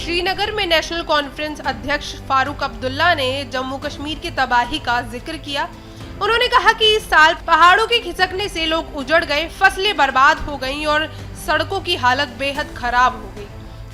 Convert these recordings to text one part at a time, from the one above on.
श्री नगर में national conference अध्यक्ष फारूक अब्दुल्ला ने जम्मू कश्मीर की तबाही का जिक्र किया। उन्होंने कहा कि इस साल पहाड़ों के खिसकने से लोग उजड़ गए, फसलें बर्बाद हो गईं और सड़कों की हालत बेहद खराब हो गई।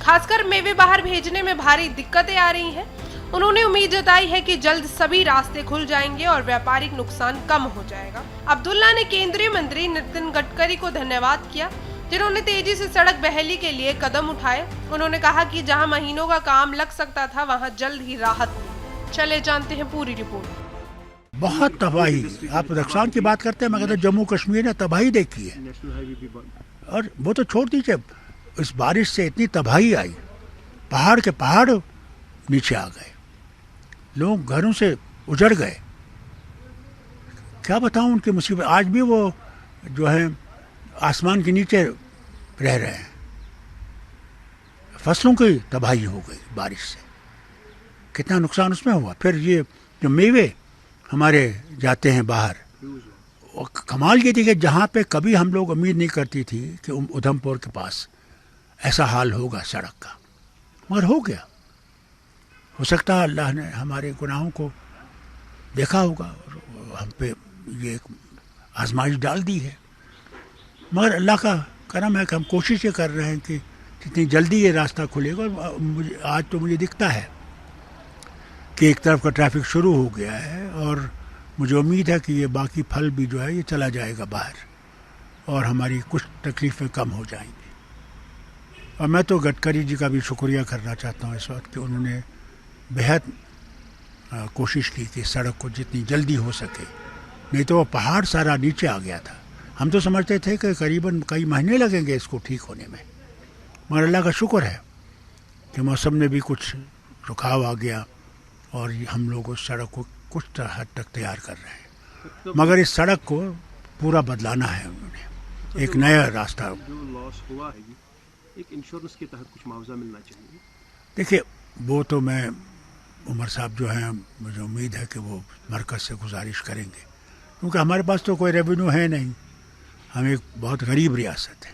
खासकर मेवे बाहर भेजने में भारी दिक्कतें आ रही हैं। उन्होंने उम्मीद जताई है कि जल्द सभी रास्ते खुल जाएंगे और व्यापारिक नुकसान कम हो जाएगा। अब्दुल्ला ने केंद्रीय मंत्री नितिन गडकरी को धन्यवाद किया, जिन्होंने तेजी से सड़क बहाली के लिए कदम उठाए। उन्होंने कहा कि जहां महीनों का काम लग सकता था, वहां जल्द ही राहत मिली। चले जानते हैं पूरी रिपोर्ट। बहुत तबाही, आप नुकसान की बात करते हैं, मगर तो जम्मू कश्मीर ने तबाही देखी है। और वो तो छोड़ दीजिए, इस बारिश से इतनी तबाही आई, पहाड़ के पहाड़ नीचे आ गए, लोग घरों से उजड़ गए। क्या बताऊं उनकी मुसीबत। आज भी वो जो है आसमान के नीचे रह रहे हैं। फसलों की तबाही हो गई बारिश से, कितना नुकसान उसमें हुआ। फिर ये जो मेवे हमारे जाते हैं बाहर, कमाल ये थी कि जहाँ पे कभी हम लोग उम्मीद नहीं करती थी कि उधमपुर के पास ऐसा हाल होगा सड़क का, मगर हो गया। हो सकता है अल्लाह ने हमारे गुनाहों को देखा होगा और हम पे ये एक आजमाइश डाल दी है। मगर अल्लाह का करम है कि हम कोशिश ये कर रहे हैं कि जितनी जल्दी ये रास्ता खुलेगा। और आज तो मुझे दिखता है कि एक तरफ का ट्रैफिक शुरू हो गया है और मुझे उम्मीद है कि ये बाकी फल भी जो है ये चला जाएगा बाहर और हमारी कुछ तकलीफ़ें कम हो जाएंगी। और मैं तो गडकरी जी का भी शुक्रिया करना चाहता हूँ इस वक्त कि उन्होंने बेहद कोशिश की कि सड़क को जितनी जल्दी हो सके, नहीं तो वो पहाड़ सारा नीचे आ गया था। हम तो समझते थे कि करीबन कई महीने लगेंगे इसको ठीक होने में, मगर अल्लाह का शुक्र है कि मौसम में भी कुछ रुकाव आ गया और हम लोग उस सड़क को कुछ हद तक तैयार कर रहे हैं। मगर इस सड़क को पूरा बदलाना है उन्होंने, एक नया रास्ता। जो लॉस हुआ है एक इंश्योरेंस के तहत कुछ मुआवजा मिलना चाहिए। देखिए, वो तो मैं उमर साहब जो हैं, मुझे उम्मीद है कि वो मरकज़ से गुजारिश करेंगे, क्योंकि हमारे पास तो कोई रेवेन्यू है नहीं। हम एक बहुत गरीब रियासत है।